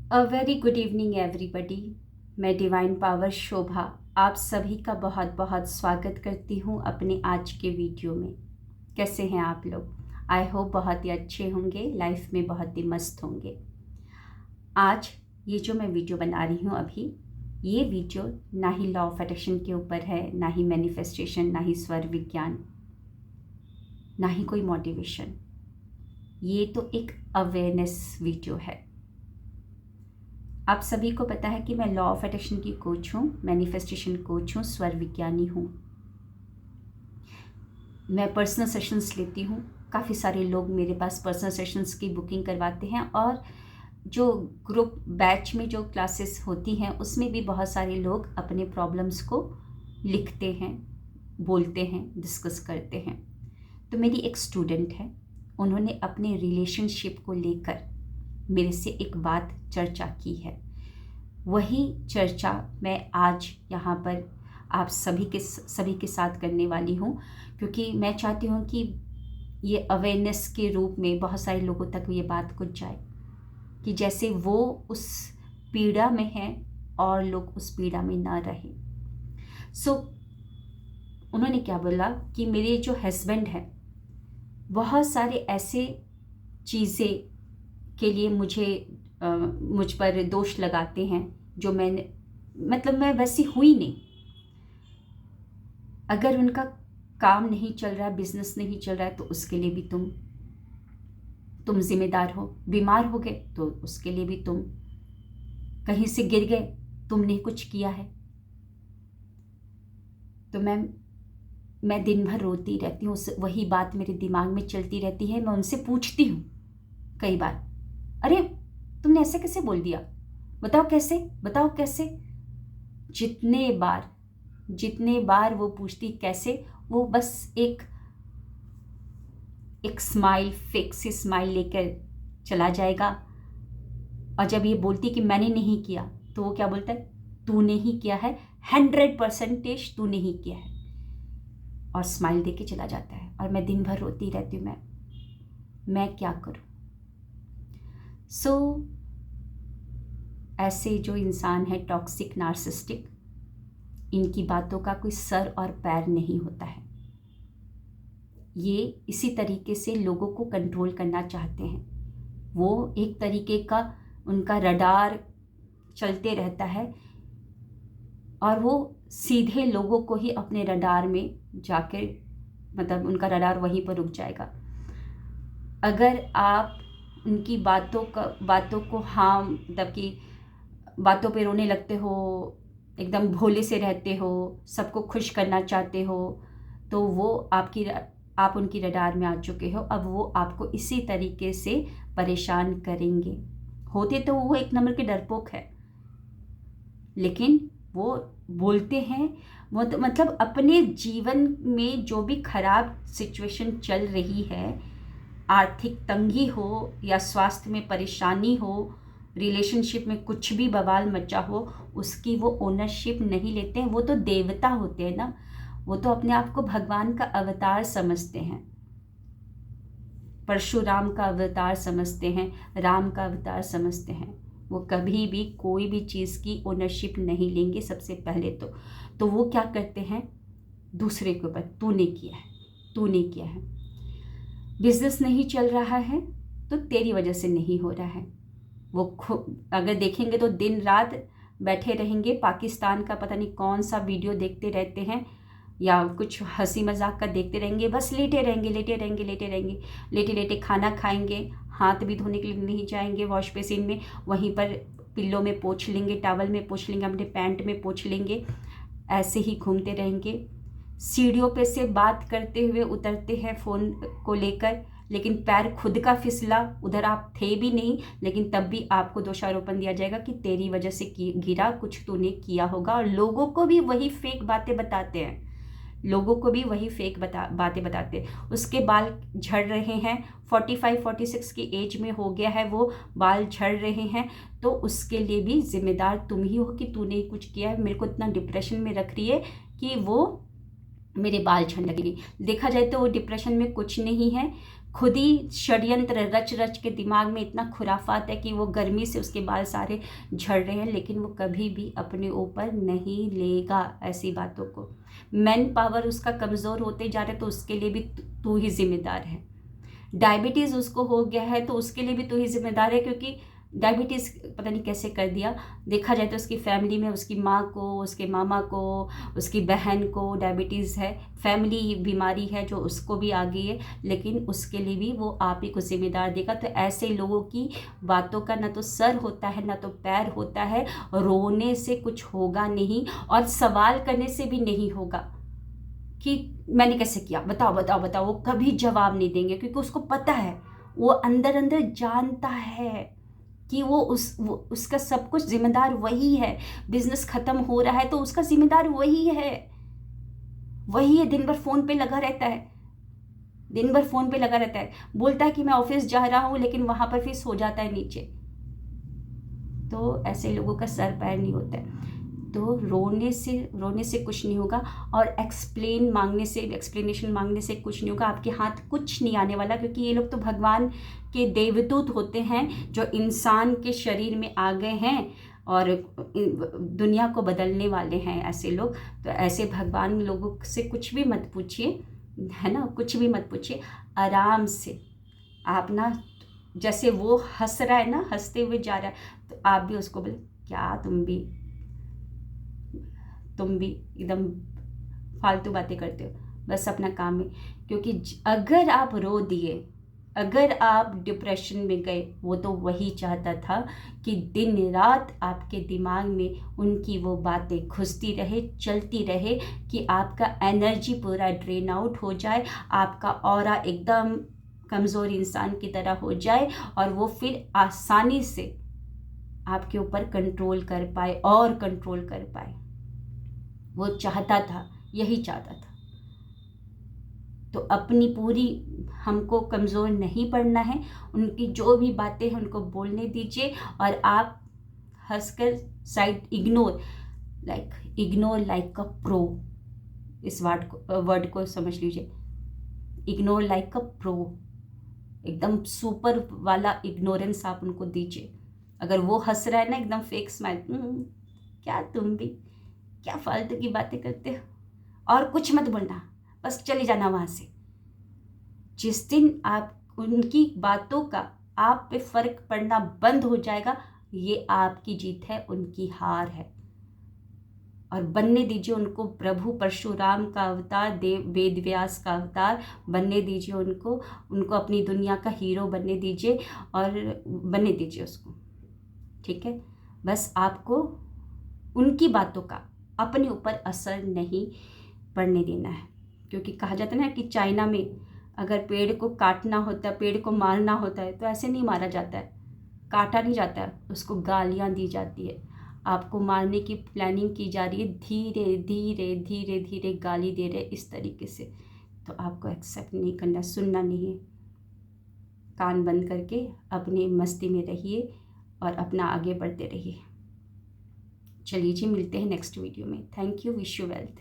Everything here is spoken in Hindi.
A very good evening everybody. मैं डिवाइन पावर शोभा आप सभी का बहुत बहुत स्वागत करती हूँ अपने आज के वीडियो में। कैसे हैं आप लोग? आई होप बहुत ही अच्छे होंगे, लाइफ में बहुत ही मस्त होंगे। आज ये जो मैं वीडियो बना रही हूँ अभी, ये वीडियो ना ही लॉ ऑफ अट्रैक्शन के ऊपर है, ना ही मैनिफेस्टेशन, ना ही स्वर विज्ञान, ना ही कोई मोटिवेशन। ये तो एक अवेयरनेस वीडियो है। आप सभी को पता है कि मैं लॉ ऑफ अट्रैक्शन की कोच हूँ, मैनिफेस्टेशन कोच हूँ, स्वर विज्ञानी हूँ। मैं पर्सनल सेशंस लेती हूँ। काफ़ी सारे लोग मेरे पास पर्सनल सेशंस की बुकिंग करवाते हैं और जो ग्रुप बैच में जो क्लासेस होती हैं उसमें भी बहुत सारे लोग अपने प्रॉब्लम्स को लिखते हैं, बोलते हैं, डिस्कस करते हैं। तो मेरी एक स्टूडेंट है, उन्होंने अपने रिलेशनशिप को लेकर मेरे से एक बात चर्चा की है। वही चर्चा मैं आज यहाँ पर आप सभी के साथ करने वाली हूँ, क्योंकि मैं चाहती हूँ कि ये अवेयरनेस के रूप में बहुत सारे लोगों तक ये बात पहुँच जाए कि जैसे वो उस पीड़ा में हैं और लोग उस पीड़ा में ना रहें। सो उन्होंने क्या बोला कि मेरे जो हस्बैंड हैं बहुत सारे ऐसे चीज़ें के लिए मुझ पर दोष लगाते हैं जो मैं वैसी हुई नहीं। अगर उनका काम नहीं चल रहा है, बिजनेस नहीं चल रहा है, तो उसके लिए भी तुम जिम्मेदार हो। बीमार हो गए तो उसके लिए भी तुम, कहीं से गिर गए, तुमने कुछ किया है। तो मैं दिन भर रोती रहती हूँ, वही बात मेरे दिमाग में चलती रहती है। मैं उनसे पूछती हूँ कई बार, अरे तुमने ऐसे कैसे बोल दिया, बताओ कैसे, बताओ कैसे। जितने बार वो पूछती कैसे, वो बस एक स्माइल, फिक्स स्माइल लेकर चला जाएगा। और जब ये बोलती कि मैंने नहीं किया, तो वो क्या बोलता है, तूने ही किया है, 100% तूने ही किया है, और स्माइल देके चला जाता है। और मैं दिन भर रोती रहती हूँ, मैं क्या करूँ। सो ऐसे जो इंसान है टॉक्सिक, नार्सिस्टिक, इनकी बातों का कोई सर और पैर नहीं होता है। ये इसी तरीके से लोगों को कंट्रोल करना चाहते हैं। वो एक तरीके का उनका रडार चलते रहता है और वो सीधे लोगों को ही अपने रडार में जाकर, मतलब उनका रडार वहीं पर रुक जाएगा। अगर आप उनकी बातों को हाँ, मतलब कि बातों पे रोने लगते हो, एकदम भोले से रहते हो, सबको खुश करना चाहते हो, तो वो आप उनकी रडार में आ चुके हो। अब वो आपको इसी तरीके से परेशान करेंगे। होते तो वो एक नंबर के डरपोक है, लेकिन वो बोलते हैं वो तो, मतलब अपने जीवन में जो भी खराब सिचुएशन चल रही है, आर्थिक तंगी हो या स्वास्थ्य में परेशानी हो, रिलेशनशिप में कुछ भी बवाल मचा हो, उसकी वो ओनरशिप नहीं लेते हैं। वो तो देवता होते हैं ना, वो तो अपने आप को भगवान का अवतार समझते हैं, परशुराम का अवतार समझते हैं, राम का अवतार समझते हैं। वो कभी भी कोई भी चीज़ की ओनरशिप नहीं लेंगे। सबसे पहले तो वो क्या करते हैं, दूसरे के ऊपर, तूने किया है, तूने किया है। बिजनेस नहीं चल रहा है तो तेरी वजह से नहीं हो रहा है। वो अगर देखेंगे तो दिन रात बैठे रहेंगे, पाकिस्तान का पता नहीं कौन सा वीडियो देखते रहते हैं या कुछ हंसी मजाक का देखते रहेंगे, बस लेटे रहेंगे, लेटे रहेंगे, लेटे रहेंगे, लेटे लेटे खाना खाएंगे, हाथ भी धोने के लिए नहीं जाएंगे वॉश बेसिन में, वहीं पर पिल्लों में पोंछ लेंगे, टॉवल में पोंछ लेंगे, अपने पैंट में पोंछ लेंगे, ऐसे ही घूमते रहेंगे। सीढ़ियों पे से बात करते हुए उतरते हैं फ़ोन को लेकर, लेकिन पैर खुद का फिसला, उधर आप थे भी नहीं, लेकिन तब भी आपको दोषारोपण दिया जाएगा कि तेरी वजह से गिरा, कुछ तूने किया होगा। और लोगों को भी वही फेक बातें बताते हैं, लोगों को भी वही फेक बातें बताते हैं। उसके बाल झड़ रहे हैं, 45-46 की एज में हो गया है, वो बाल झड़ रहे हैं, तो उसके लिए भी जिम्मेदार तुम ही हो कि तूने ही कुछ किया है। मेरे को इतना डिप्रेशन में रख रही है कि वो मेरे बाल झड़ने लगे। देखा जाए तो वो डिप्रेशन में कुछ नहीं है, खुद ही षड्यंत्र रच रच के दिमाग में इतना खुराफात है कि वो गर्मी से उसके बाल सारे झड़ रहे हैं, लेकिन वो कभी भी अपने ऊपर नहीं लेगा ऐसी बातों को। मैन पावर उसका कमज़ोर होते जा रहा है, तो उसके लिए भी तू ही जिम्मेदार है। डायबिटीज़ उसको हो गया है तो उसके लिए भी तू ही जिम्मेदार है, क्योंकि डायबिटीज़ पता नहीं कैसे कर दिया। देखा जाए तो उसकी फैमिली में उसकी माँ को, उसके मामा को, उसकी बहन को डायबिटीज़ है, फैमिली बीमारी है जो उसको भी आ गई है, लेकिन उसके लिए भी वो आप ही को जिम्मेदार देगा। तो ऐसे लोगों की बातों का ना तो सर होता है ना तो पैर होता है। रोने से कुछ होगा नहीं और सवाल करने से भी नहीं होगा कि मैंने कैसे किया, बताओ बताओ बताओ। वो कभी जवाब नहीं देंगे, क्योंकि उसको पता है, वो अंदर अंदर जानता है कि वो उसका सब कुछ जिम्मेदार वही है। बिजनेस खत्म हो रहा है तो उसका जिम्मेदार वही है। दिन भर फोन पे लगा रहता है, दिन भर फोन पे लगा रहता है, बोलता है कि मैं ऑफिस जा रहा हूँ, लेकिन वहां पर फिर सो जाता है नीचे। तो ऐसे लोगों का सर पैर नहीं होता है। तो रोने से कुछ नहीं होगा, और एक्सप्लेनेशन मांगने से कुछ नहीं होगा। आपके हाथ कुछ नहीं आने वाला, क्योंकि ये लोग तो भगवान के देवदूत होते हैं जो इंसान के शरीर में आ गए हैं और दुनिया को बदलने वाले हैं ऐसे लोग। तो ऐसे भगवान लोगों से कुछ भी मत पूछिए, है ना, कुछ भी मत पूछिए। आराम से आप ना, जैसे वो हंस रहा है ना, हंसते हुए जा रहा है, तो आप भी उसको बोले क्या तुम भी एकदम फालतू बातें करते हो, बस अपना काम में। क्योंकि अगर आप रो दिए, अगर आप डिप्रेशन में गए, वो तो वही चाहता था कि दिन रात आपके दिमाग में उनकी वो बातें घुसती रहे, चलती रहे, कि आपका एनर्जी पूरा ड्रेन आउट हो जाए, आपका ऑरा एकदम कमज़ोर इंसान की तरह हो जाए, और वो फिर आसानी से आपके ऊपर कंट्रोल कर पाए और कंट्रोल कर पाए। वो चाहता था, यही चाहता था। तो अपनी पूरी, हमको कमज़ोर नहीं पड़ना है। उनकी जो भी बातें हैं उनको बोलने दीजिए, और आप हंसकर side ignore like a pro, इस वर्ड को समझ लीजिए। इग्नोर लाइक अ प्रो, एकदम सुपर वाला इग्नोरेंस आप उनको दीजिए। अगर वो हंस रहा है ना एकदम फेक स्माइल, क्या तुम भी क्या फालतू की बातें करते हो, और कुछ मत बोलना, बस चले जाना वहाँ से। जिस दिन आप उनकी बातों का आप पे फर्क पड़ना बंद हो जाएगा, ये आपकी जीत है, उनकी हार है। और बनने दीजिए उनको प्रभु परशुराम का अवतार, देव वेद व्यास का अवतार बनने दीजिए उनको अपनी दुनिया का हीरो बनने दीजिए, और बनने दीजिए उसको, ठीक है। बस आपको उनकी बातों का अपने ऊपर असर नहीं पड़ने देना है। क्योंकि कहा जाता है ना कि चाइना में अगर पेड़ को काटना होता है, पेड़ को मारना होता है, तो ऐसे नहीं मारा जाता है, काटा नहीं जाता है, उसको गालियाँ दी जाती है। आपको मारने की प्लानिंग की जा रही है, धीरे धीरे धीरे धीरे गाली दे रहे इस तरीके से। तो आपको एक्सेप्ट नहीं करना, सुनना नहीं है, कान बंद करके अपनी मस्ती में रहिए और अपना आगे बढ़ते रहिए। चलिए जी, मिलते हैं नेक्स्ट वीडियो में। Thank you, wish you wealth.